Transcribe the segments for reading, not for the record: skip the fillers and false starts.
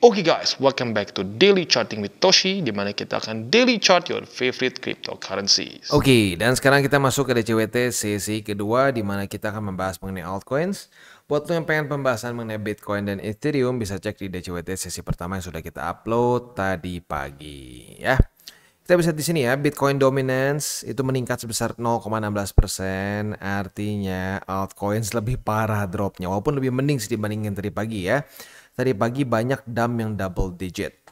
Oke guys, welcome back to Daily Charting with Toshi, di mana kita akan daily chart your favorite cryptocurrencies. Oke, dan sekarang kita masuk ke DCWT sesi kedua, di mana kita akan membahas mengenai altcoins. Buat lo yang pengen pembahasan mengenai Bitcoin dan Ethereum, bisa cek di DCWT sesi pertama yang sudah kita upload tadi pagi, ya. Kita bisa di sini ya, Bitcoin dominance itu meningkat sebesar 0,16%, artinya altcoins lebih parah dropnya, walaupun lebih mending sih dibandingin tadi pagi ya. Tadi pagi banyak dump yang double digit.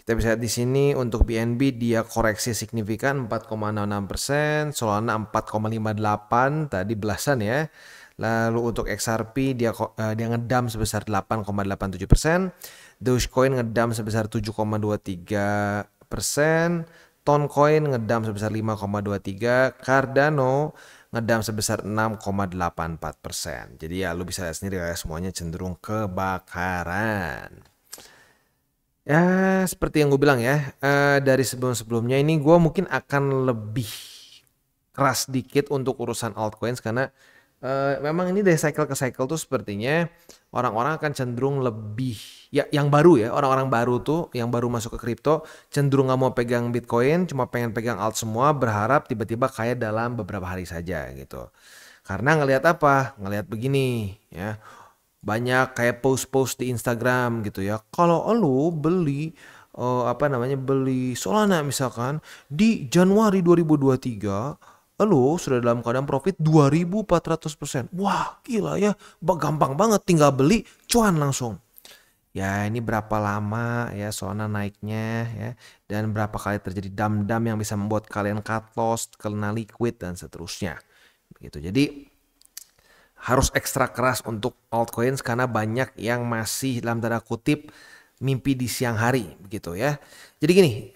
Kita bisa lihat di sini untuk BNB dia koreksi signifikan 4,66%, Solana 4,58 tadi belasan ya. Lalu untuk XRP dia ngedump sebesar 8,87%, Dogecoin ngedump sebesar 7,23%, Toncoin ngedump sebesar 5,23%, Cardano ngedump sebesar 6,84%. Jadi ya lu bisa lihat sendiri ya, semuanya cenderung kebakaran. Ya seperti yang gue bilang ya, dari sebelum-sebelumnya ini gue mungkin akan lebih keras dikit untuk urusan altcoins karena memang ini dari cycle ke cycle tuh sepertinya orang-orang akan cenderung lebih ya yang baru ya, orang-orang baru tuh yang baru masuk ke kripto cenderung nggak mau pegang Bitcoin, cuma pengen pegang alt semua, berharap tiba-tiba kaya dalam beberapa hari saja gitu. Karena ngelihat apa? Ngelihat begini ya. Banyak kayak post-post di Instagram gitu ya. Kalau lo beli beli Solana misalkan di Januari 2023, lo sudah dalam keadaan profit 2400%. Wah, gila ya. Gampang banget tinggal beli, cuan langsung. Ya, ini berapa lama ya Solana naiknya ya, dan berapa kali terjadi dump-dump yang bisa membuat kalian cut loss, kena liquid dan seterusnya. Begitu. Jadi harus ekstra keras untuk altcoins karena banyak yang masih dalam tanda kutip mimpi di siang hari begitu ya. Jadi gini,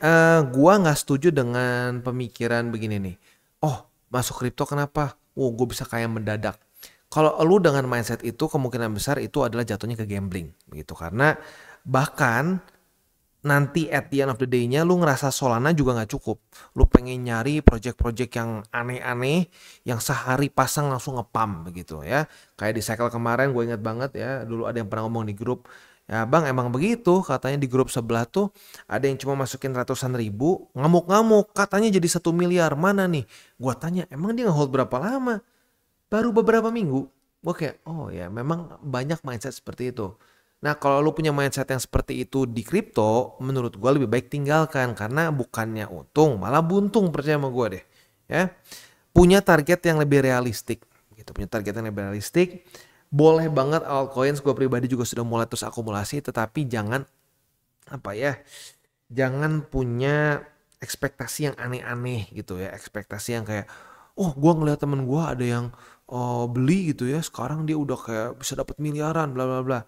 gua nggak setuju dengan pemikiran begini nih. Oh, masuk kripto kenapa? Gue bisa kaya mendadak. Kalau lu dengan mindset itu kemungkinan besar itu adalah jatuhnya ke gambling begitu, karena bahkan nanti at the end of the day-nya lu ngerasa Solana juga nggak cukup. Lu pengen nyari project-project yang aneh-aneh, yang sehari pasang langsung ngepam begitu ya. Kayak di cycle kemarin gue inget banget ya, dulu ada yang pernah ngomong di grup, ya bang emang begitu, katanya di grup sebelah tuh ada yang cuma masukin ratusan ribu, ngamuk-ngamuk, katanya jadi 1 miliar, mana nih? Gue tanya, emang dia nge-hold berapa lama? Baru beberapa minggu. Gue kayak, oh ya memang banyak mindset seperti itu. Nah kalau lu punya mindset yang seperti itu di kripto, menurut gue lebih baik tinggalkan. Karena bukannya untung, malah buntung, percaya sama gue deh. Ya, punya target yang lebih realistik. Gitu, punya target yang lebih realistik. Boleh banget altcoins, gue pribadi juga sudah mulai terus akumulasi. Tetapi jangan, jangan punya ekspektasi yang aneh-aneh gitu ya. Ekspektasi yang kayak, oh gue ngeliat temen gue ada yang beli gitu ya. Sekarang dia udah kayak bisa dapat miliaran, bla bla bla.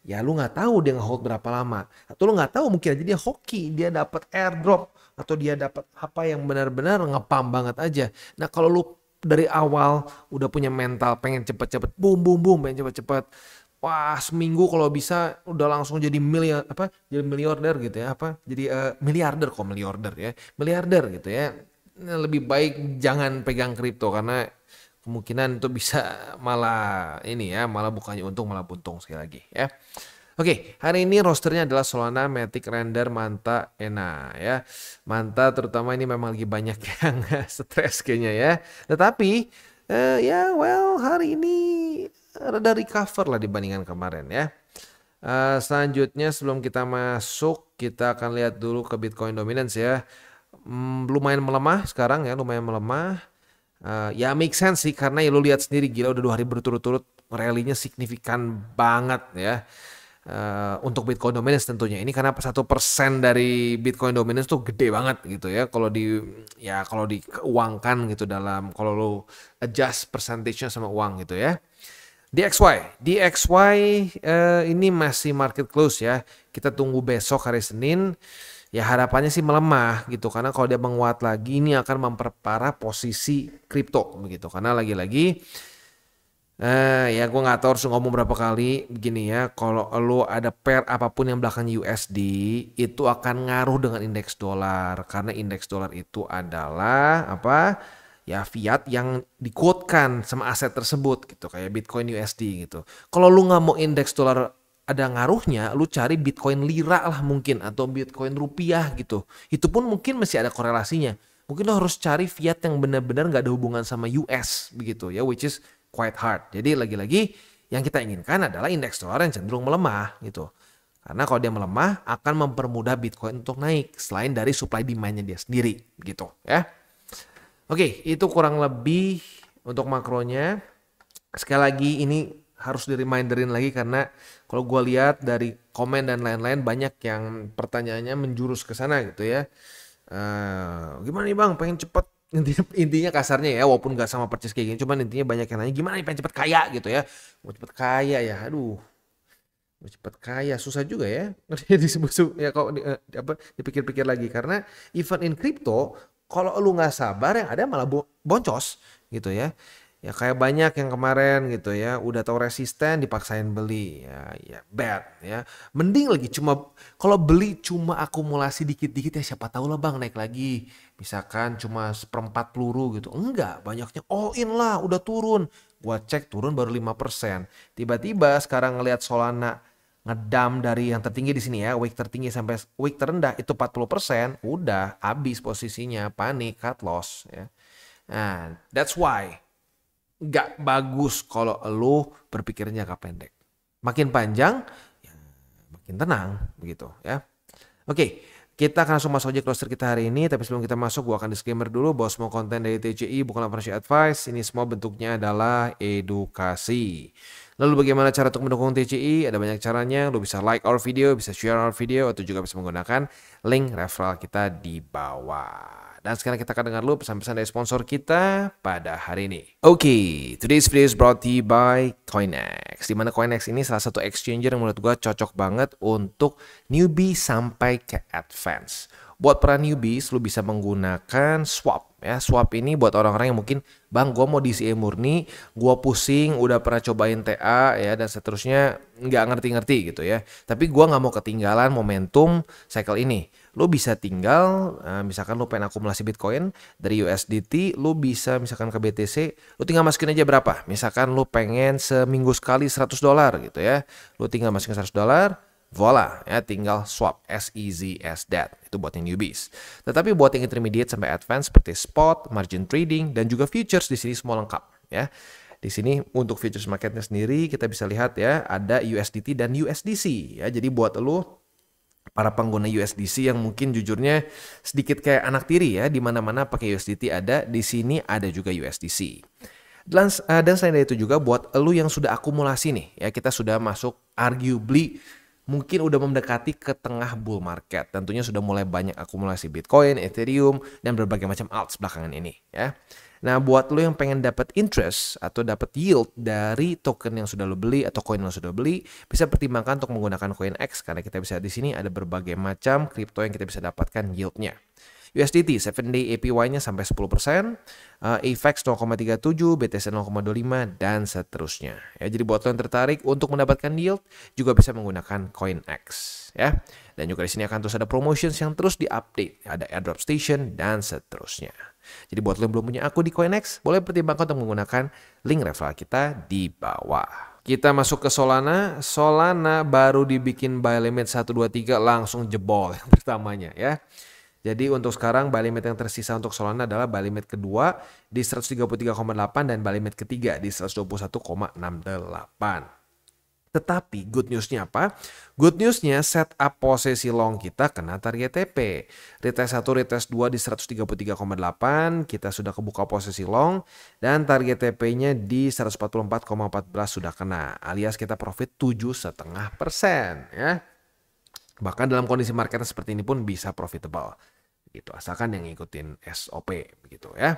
Ya lu nggak tahu dia nge-hold berapa lama, atau lu nggak tahu mungkin aja dia hoki, dia dapat airdrop, atau dia dapat apa yang benar-benar ngepam banget aja. Nah kalau lu dari awal udah punya mental pengen cepet-cepet boom boom boom, pengen cepet-cepet, wah seminggu kalau bisa udah langsung jadi jadi miliarder gitu ya, jadi miliarder miliarder gitu ya. Nah, lebih baik jangan pegang kripto karena kemungkinan itu bisa malah bukannya untung malah buntung sekali lagi ya. Oke, hari ini rosternya adalah Solana, Matic, Render, Manta, Ena ya. Manta terutama ini memang lagi banyak yang stres kayaknya ya. Tetapi hari ini rada recover lah dibandingkan kemarin ya. Selanjutnya sebelum kita masuk, kita akan lihat dulu ke Bitcoin dominance ya. Lumayan melemah sekarang ya, lumayan melemah. Ya make sense sih karena ya lu lihat sendiri gila udah 2 hari berturut-turut rally-nya signifikan banget ya. Untuk Bitcoin dominance tentunya ini karena 1% dari Bitcoin dominance tuh gede banget gitu ya kalau dikeuangkan gitu, kalau lu adjust percentage-nya sama uang gitu ya. DXY ini masih market close ya, kita tunggu besok hari Senin. Ya harapannya sih melemah gitu karena kalau dia menguat lagi ini akan memperparah posisi kripto begitu, karena lagi-lagi ya gue nggak tahu harus ngomong berapa kali begini ya, kalau lo ada pair apapun yang belakang USD itu akan ngaruh dengan indeks dolar, karena indeks dolar itu adalah ya fiat yang dikuotkan sama aset tersebut gitu, kayak Bitcoin USD gitu. Kalau lu nggak mau indeks dolar ada ngaruhnya lu cari Bitcoin lira lah mungkin atau Bitcoin rupiah gitu. Itu pun mungkin masih ada korelasinya. Mungkin lo harus cari fiat yang benar-benar nggak ada hubungan sama US begitu ya, which is quite hard. Jadi lagi-lagi yang kita inginkan adalah indeks dolar yang cenderung melemah gitu. Karena kalau dia melemah akan mempermudah Bitcoin untuk naik selain dari supply demand-nya dia sendiri gitu ya. Oke, itu kurang lebih untuk makronya. Sekali lagi ini harus di-reminderin lagi karena kalau gue lihat dari komen dan lain-lain banyak yang pertanyaannya menjurus ke sana gitu ya. Gimana nih bang, pengen cepet, intinya kasarnya ya, walaupun gak sama persis kayak gini, cuman intinya banyak yang nanya gimana nih pengen cepet kaya gitu ya. Mau cepet kaya ya, aduh, mau cepet kaya susah juga ya. Disebut ya kalau dipikir-pikir lagi karena even in crypto kalau lu nggak sabar yang ada malah boncos gitu ya. Ya kayak banyak yang kemarin gitu ya, udah tahu resisten dipaksain beli. Ya bad ya. Mending lagi cuma kalau beli cuma akumulasi dikit-dikit ya siapa tahu lah bang naik lagi. Misalkan cuma seperempat peluru gitu. Enggak, banyaknya all in lah udah turun. Gua cek turun baru 5%. Tiba-tiba sekarang ngelihat Solana ngedam dari yang tertinggi di sini ya, week tertinggi sampai week terendah itu 40%, udah habis posisinya, panik, cut loss ya. Nah, that's why nggak bagus kalau lu berpikir jangka pendek. Makin panjang, ya, makin tenang begitu ya. Oke, kita akan langsung masuk aja closer kita hari ini. Tapi sebelum kita masuk, gua akan disclaimer dulu bahwa semua konten dari TCI bukanlah financial advice. Ini semua bentuknya adalah edukasi. Lalu bagaimana cara untuk mendukung TCI? Ada banyak caranya. Lu bisa like our video, bisa share our video, atau juga bisa menggunakan link referral kita di bawah. Dan sekarang kita akan dengar dulu pesan-pesan dari sponsor kita pada hari ini. Oke, today's video is brought to you by Coinex. Dimana Coinex ini salah satu exchanger yang menurut gue cocok banget untuk newbie sampai ke advance. Buat para newbies, lu bisa menggunakan swap. Ya, swap ini buat orang-orang yang mungkin, bang, gue mau DCA murni, gue pusing, udah pernah cobain TA ya dan seterusnya, nggak ngerti-ngerti gitu ya. Tapi gue nggak mau ketinggalan momentum cycle ini. Lu bisa tinggal, misalkan lu pengen akumulasi Bitcoin dari USDT, lu bisa misalkan ke BTC, lu tinggal masukin aja berapa. Misalkan lu pengen seminggu sekali $100 gitu ya, lu tinggal masukin $100. Voila, ya tinggal swap as easy as that. Itu buat yang newbies. Tetapi buat yang intermediate sampai advance seperti spot, margin trading dan juga futures di sini semua lengkap ya. Di sini untuk futures marketnya sendiri kita bisa lihat ya ada USDT dan USDC ya. Jadi buat lu para pengguna USDC yang mungkin jujurnya sedikit kayak anak tiri ya, di mana-mana pakai USDT ada, di sini ada juga USDC. Dan selain dari itu juga buat lu yang sudah akumulasi nih ya, kita sudah masuk arguably mungkin udah mendekati ke tengah bull market. Tentunya sudah mulai banyak akumulasi Bitcoin, Ethereum, dan berbagai macam alts belakangan ini ya. Nah, buat lo yang pengen dapat interest atau dapat yield dari token yang sudah lo beli atau koin yang sudah beli, bisa pertimbangkan untuk menggunakan Coinex karena kita bisa di sini ada berbagai macam kripto yang kita bisa dapatkan yieldnya. USDT 7-day APY-nya sampai 10%, AVAX 0,37, BTC 0,25, dan seterusnya. Ya, jadi buat lo yang tertarik untuk mendapatkan yield juga bisa menggunakan Coinex ya. Dan juga di sini akan terus ada promotions yang terus diupdate, ada airdrop station dan seterusnya. Jadi buat lo yang belum punya akun di Coinex, boleh pertimbangkan untuk menggunakan link referral kita di bawah. Kita masuk ke Solana. Solana baru dibikin buy limit 1, 2, 3 langsung jebol yang pertamanya ya. Jadi untuk sekarang buy limit yang tersisa untuk Solana adalah buy limit kedua di 133,8 dan buy limit ketiga di 121,68. Tetapi good newsnya apa? Good newsnya setup posisi long kita kena target TP. Retest 1, retest 2 di 133,8 kita sudah kebuka posisi long dan target TP-nya di 144,14 sudah kena. Alias kita profit 7,5% ya. Bahkan dalam kondisi marketnya seperti ini pun bisa profitable. Gitu, asalkan yang ngikutin SOP begitu ya.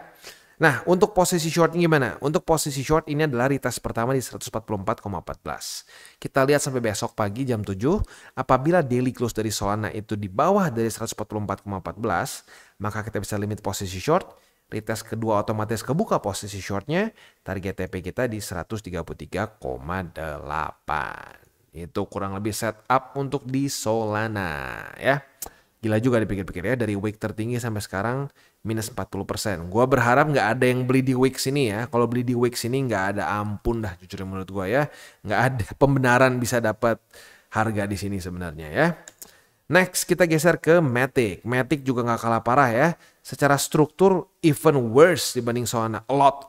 Nah, untuk posisi shortnya gimana? Untuk posisi short ini adalah retest pertama di 144,14. Kita lihat sampai besok pagi jam 7. Apabila daily close dari Solana itu di bawah dari 144,14, maka kita bisa limit posisi short. Retest kedua otomatis kebuka posisi shortnya. Target TP kita di 133,8. Itu kurang lebih setup untuk di Solana ya. Gila juga dipikir-pikir ya, dari week tertinggi sampai sekarang minus 40%. Gua berharap nggak ada yang beli di week sini ya. Kalau beli di week sini nggak ada ampun dah jujur menurut gua ya. Nggak ada pembenaran bisa dapat harga di sini sebenarnya ya. Next kita geser ke Matic. Matic juga nggak kalah parah ya. Secara struktur even worse dibanding Solana. A lot.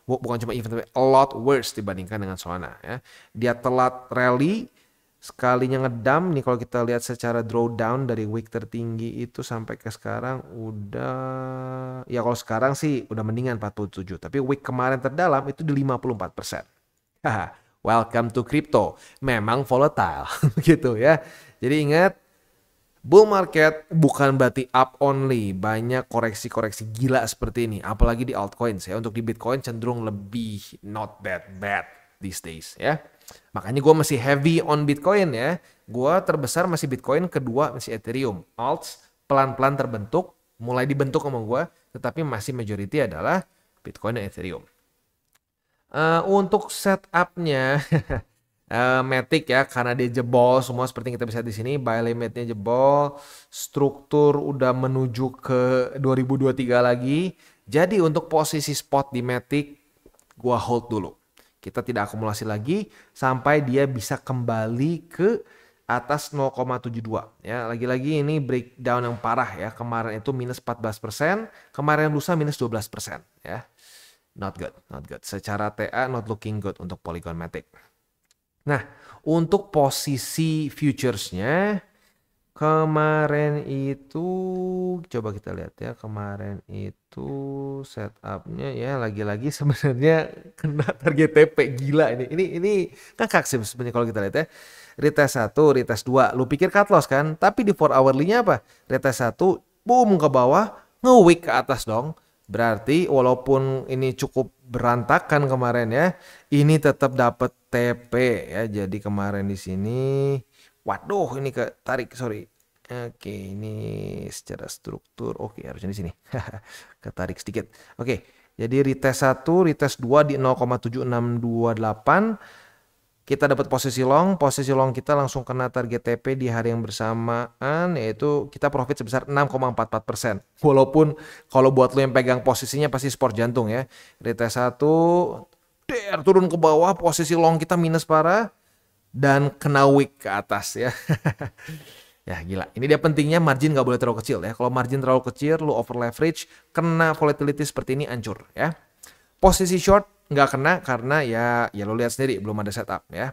Bukan cuma even, tapi a lot worse dibandingkan dengan Solana ya. Dia telat rally, sekalinya ngedam nih kalau kita lihat secara drawdown dari week tertinggi itu sampai ke sekarang udah, ya kalau sekarang sih udah mendingan 47. Tapi week kemarin terdalam itu di 54%. Haha, welcome to crypto. Memang volatile gitu ya. Jadi ingat, bull market bukan berarti up only. Banyak koreksi-koreksi gila seperti ini. Apalagi di altcoins ya. Untuk di Bitcoin cenderung lebih not that bad these days ya. Makanya gue masih heavy on Bitcoin ya. Gue terbesar masih Bitcoin, kedua masih Ethereum. Alts pelan-pelan terbentuk. Mulai dibentuk sama gue. Tetapi masih majority adalah Bitcoin dan Ethereum. Untuk setupnya... Matic ya, karena dia jebol semua seperti yang kita bisa di sini, buy limitnya jebol, struktur udah menuju ke 2023 lagi. Jadi untuk posisi spot di Matic gua hold dulu. Kita tidak akumulasi lagi sampai dia bisa kembali ke atas 0,72 ya. Lagi-lagi ini breakdown yang parah ya. Kemarin itu minus 14%, kemarin lusa minus 12% ya. Not good. Secara TA not looking good untuk Polygon Matic. Nah, untuk posisi futuresnya kemarin itu coba kita lihat ya, kemarin itu setupnya ya lagi-lagi sebenarnya kena target TP gila ini. Ini ngakak sih sebenarnya kalau kita lihat ya. Retest 1, retest 2, lu pikir cut loss kan? Tapi di 4 hourly-nya apa? Retest 1, boom ke bawah, nge-wick ke atas dong. Berarti walaupun ini cukup berantakan kemarin ya, ini tetap dapat TP ya. Jadi kemarin di sini, waduh ini ketarik, sorry. Oke, ini secara struktur, oke harusnya di sini. Ketarik sedikit. Oke, jadi retest 1, retest 2 di 0,7628. Kita dapat posisi long kita langsung kena target TP di hari yang bersamaan, yaitu kita profit sebesar 6,44%. Walaupun kalau buat lo yang pegang posisinya pasti sport jantung ya. Retest 1, turun ke bawah, posisi long kita minus parah, dan kena wick ke atas ya. Ya gila, ini dia pentingnya margin gak boleh terlalu kecil ya. Kalau margin terlalu kecil, lo over leverage, kena volatility seperti ini, hancur ya. Posisi short nggak kena karena ya lo lihat sendiri belum ada setup ya.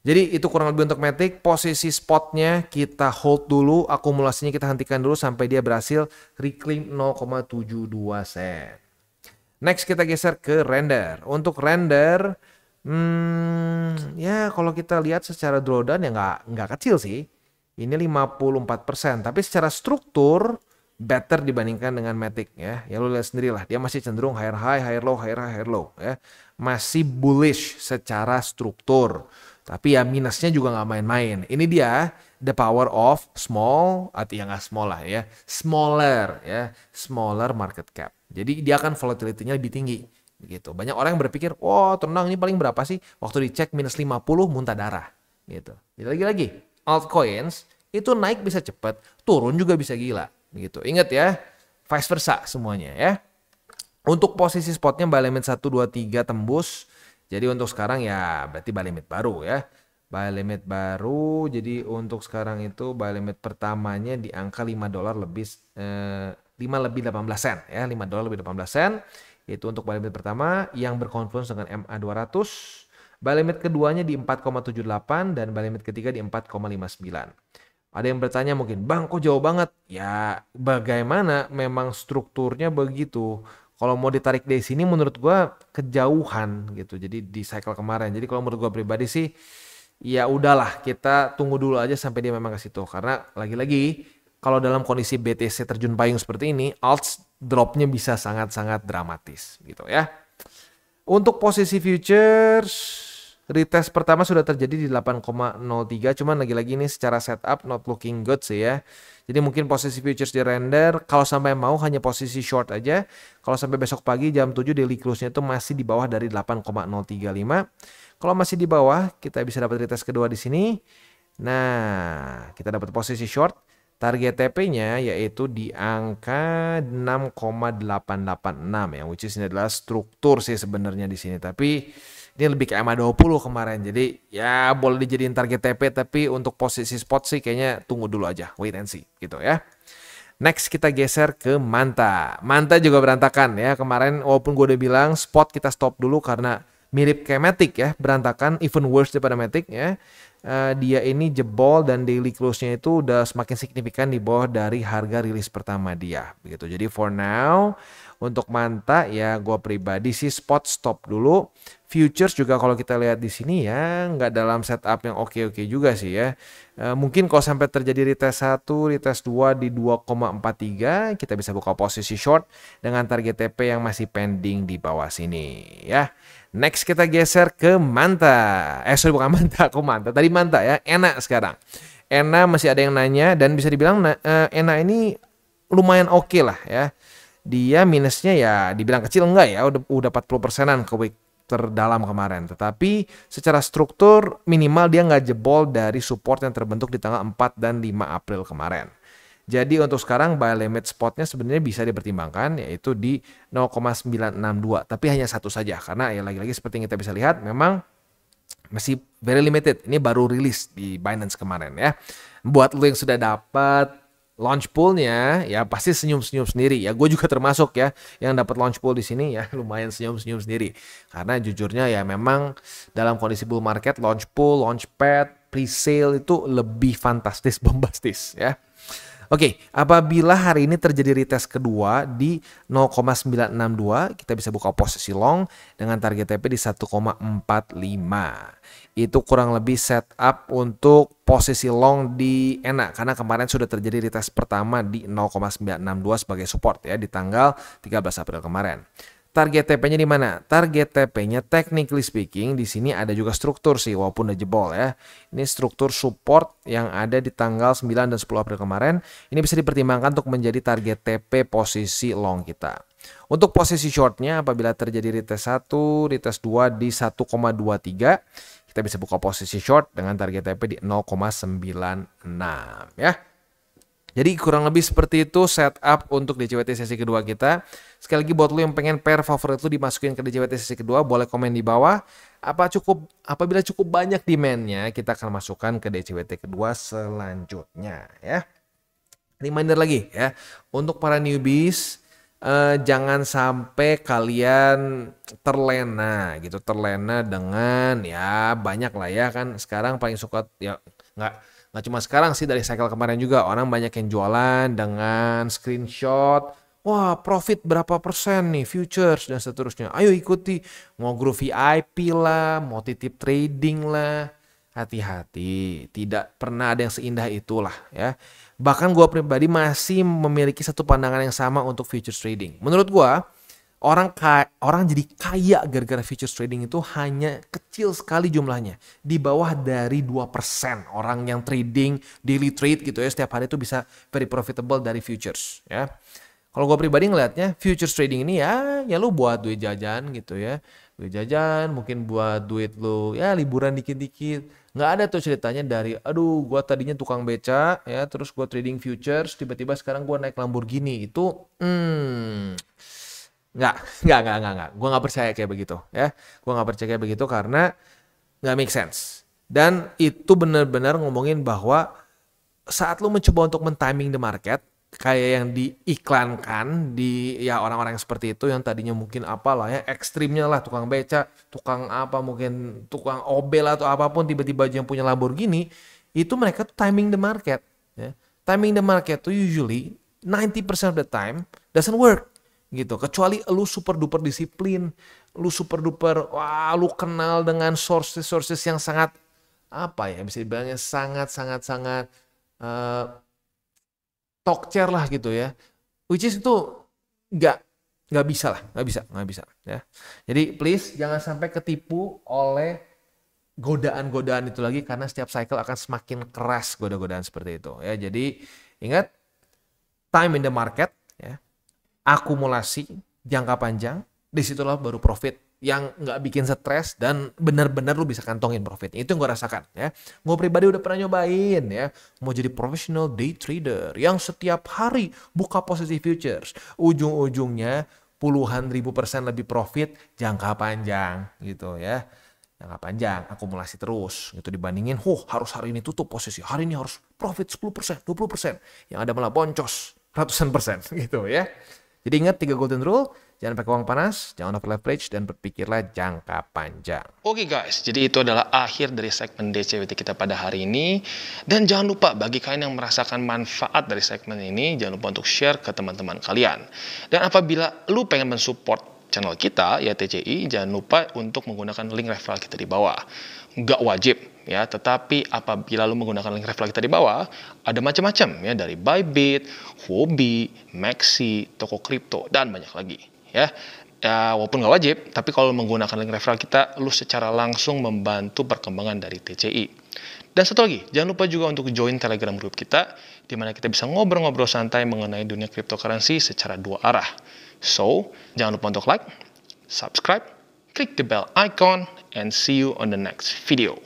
Jadi itu kurang lebih untuk Matic. Posisi spotnya kita hold dulu, akumulasinya kita hentikan dulu sampai dia berhasil reclaim 0,72 sen. Next kita geser ke Render. Untuk Render, ya kalau kita lihat secara drawdown ya nggak kecil sih. Ini 54%, tapi secara struktur better dibandingkan dengan Matic ya. Ya lu lihat sendiri lah, dia masih cenderung higher high, higher low, higher high, higher low ya. Masih bullish secara struktur. Tapi ya minusnya juga nggak main-main. Ini dia the power of small, artinya nggak small lah ya, smaller ya, smaller market cap. Jadi dia akan volatility-nya lebih tinggi gitu. Banyak orang yang berpikir, "Oh, tenang, ini paling berapa sih?" Waktu dicek minus 50 muntah darah gitu. Jadi lagi-lagi altcoins itu naik bisa cepat, turun juga bisa gila. Gitu. Ingat ya, vice versa semuanya ya. Untuk posisi spotnya buy limit 1, 2, 3 tembus. Jadi untuk sekarang ya berarti buy limit baru ya. Buy limit baru. Jadi untuk sekarang itu buy limit pertamanya di angka $5 lebih 5 lebih 18 sen ya. $5 lebih 18 sen. Itu untuk buy limit pertama yang berkonfluence dengan MA200. Buy limit keduanya di 4,78 dan buy limit ketiga di 4,59. Ada yang bertanya mungkin, "Bang, kok jauh banget?" Ya, bagaimana memang strukturnya begitu. Kalau mau ditarik dari sini menurut gua kejauhan gitu. Jadi di cycle kemarin. Jadi kalau menurut gua pribadi sih, ya udahlah kita tunggu dulu aja sampai dia memang ke situ. Karena lagi-lagi kalau dalam kondisi BTC terjun payung seperti ini, alts dropnya bisa sangat-sangat dramatis gitu ya. Untuk posisi futures, retest pertama sudah terjadi di 8,03, cuman lagi-lagi ini secara setup not looking good sih ya. Jadi mungkin posisi futures di Render, kalau sampai mau hanya posisi short aja. Kalau sampai besok pagi jam 7 daily close-nya itu masih di bawah dari 8,035. Kalau masih di bawah, kita bisa dapat retest kedua di sini. Nah, kita dapat posisi short. Target TP-nya yaitu di angka 6,886 ya, which is ini adalah struktur sih sebenarnya di sini. Tapi Ini lebih ke EMA 20 kemarin. Jadi ya boleh dijadiin target TP, tapi untuk posisi spot sih kayaknya tunggu dulu aja, wait and see gitu ya. Next kita geser ke Manta. Manta juga berantakan ya. Kemarin walaupun gue udah bilang spot kita stop dulu karena mirip kayak Matic ya, berantakan, even worse daripada Matic ya. Dia ini jebol dan daily close-nya itu udah semakin signifikan di bawah dari harga rilis pertama dia begitu. Jadi for now untuk Manta ya gue pribadi sih spot stop dulu. Futures juga kalau kita lihat di sini ya nggak dalam setup yang oke-oke juga sih ya. Mungkin kalau sampai terjadi retest 1, retest 2 di 2,43 kita bisa buka posisi short dengan target TP yang masih pending di bawah sini ya. Next kita geser ke Manta. Sorry bukan Manta, aku Manta. Tadi Manta ya, ENA sekarang. ENA masih ada yang nanya dan bisa dibilang ENA ini lumayan oke lah ya. Dia minusnya ya dibilang kecil enggak ya, udah 40%-an ke week terdalam kemarin. Tetapi secara struktur minimal dia nggak jebol dari support yang terbentuk di tanggal 4 dan 5 April kemarin. Jadi untuk sekarang buy limit spotnya sebenarnya bisa dipertimbangkan yaitu di 0,962 tapi hanya satu saja karena ya lagi-lagi seperti yang kita bisa lihat memang masih very limited. Ini baru rilis di Binance kemarin ya. Buat lo yang sudah dapat launch poolnya ya pasti senyum-senyum sendiri ya. Gue juga termasuk ya yang dapat launch pool di sini ya lumayan senyum-senyum sendiri. Karena jujurnya ya memang dalam kondisi bull market launch pool, launchpad, pre-sale itu lebih fantastis, bombastis ya. Oke, apabila hari ini terjadi retest kedua di 0,962, kita bisa buka posisi long dengan target TP di 1,45. Itu kurang lebih setup untuk posisi long di ENA karena kemarin sudah terjadi retest pertama di 0,962 sebagai support ya di tanggal 13 April kemarin. Target TP-nya di mana? Target TP-nya technically speaking di sini ada juga struktur sih walaupun udah jebol ya. Ini struktur support yang ada di tanggal 9 dan 10 April kemarin. Ini bisa dipertimbangkan untuk menjadi target TP posisi long kita. Untuk posisi shortnya apabila terjadi retest 1, retest 2 di 1,23, kita bisa buka posisi short dengan target TP di 0,96 ya. Jadi kurang lebih seperti itu setup untuk DCWT sesi kedua kita. Sekali lagi buat lo yang pengen pair favorit lo dimasukin ke DCWT sesi kedua, boleh komen di bawah. Apabila cukup banyak demand-nya, kita akan masukkan ke DCWT kedua selanjutnya ya. Reminder lagi ya, untuk para newbies jangan sampai kalian terlena dengan ya banyak lah ya kan sekarang paling suka ya nggak cuma sekarang sih, dari cycle kemarin juga orang banyak yang jualan dengan screenshot, wah profit berapa persen nih futures dan seterusnya. Ayo ikuti, mau grow VIP lah, mau titip trading lah. Hati-hati, tidak pernah ada yang seindah itulah ya. Bahkan gue pribadi masih memiliki satu pandangan yang sama untuk futures trading. Menurut gue orang jadi kaya gara-gara futures trading itu hanya kecil sekali jumlahnya. Di bawah dari 2% orang yang trading, daily trade gitu ya. Setiap hari itu bisa very profitable dari futures ya. Kalau gue pribadi ngelihatnya futures trading ini ya lu buat duit jajan gitu ya. Duit jajan mungkin buat duit lu ya liburan dikit-dikit. Nggak ada tuh ceritanya dari aduh gue tadinya tukang beca ya. Terus gue trading futures tiba-tiba sekarang gue naik Lamborghini. Itu Nggak. Gue nggak percaya kayak begitu ya. Gue nggak percaya kayak begitu karena nggak make sense. Dan itu benar-benar ngomongin bahwa saat lu mencoba untuk men-timing the market, kayak yang diiklankan di ya orang-orang yang seperti itu yang tadinya mungkin apalah ya ekstrimnya lah tukang beca, tukang apa mungkin tukang obel atau apapun tiba-tiba aja yang punya Lamborghini, itu mereka tuh timing the market ya. Timing the market tuh usually 90% of the time doesn't work gitu, kecuali lu super duper disiplin, lu super duper wah lu kenal dengan sources yang sangat apa ya bisa dibilangnya sangat talk chair lah gitu ya, which is itu nggak bisa ya. Jadi please jangan sampai ketipu oleh godaan-godaan itu lagi karena setiap cycle akan semakin keras godaan-godaan seperti itu ya. Jadi ingat, time in the market ya, akumulasi jangka panjang, disitulah baru profit yang nggak bikin stres dan benar-benar lu bisa kantongin profitnya. Itu yang gue rasakan ya. Gue pribadi udah pernah nyobain ya, mau jadi professional day trader yang setiap hari buka posisi futures. Ujung-ujungnya puluhan ribu persen lebih profit jangka panjang gitu ya. Jangka panjang, akumulasi terus gitu dibandingin, harus hari ini tutup posisi, hari ini harus profit 10%, 20%, yang ada malah boncos ratusan persen gitu ya. Jadi ingat 3 golden rule, jangan pakai uang panas, jangan over leverage, dan berpikirlah jangka panjang. Oke guys, jadi itu adalah akhir dari segmen DCWT kita pada hari ini. Dan jangan lupa bagi kalian yang merasakan manfaat dari segmen ini, jangan lupa untuk share ke teman-teman kalian. Dan apabila lu pengen mensupport channel kita, ya TCI, jangan lupa untuk menggunakan link referral kita di bawah. Nggak wajib ya, tetapi apabila lu menggunakan link referral kita di bawah, ada macam-macam ya, dari Bybit, Huobi, Maxi, toko kripto, dan banyak lagi ya. Ya, walaupun nggak wajib, tapi kalau menggunakan link referral kita, lu secara langsung membantu perkembangan dari TCI. Dan satu lagi, jangan lupa juga untuk join Telegram group kita, di mana kita bisa ngobrol-ngobrol santai mengenai dunia cryptocurrency secara 2 arah. So, jangan lupa untuk like, subscribe, click the bell icon, and see you on the next video.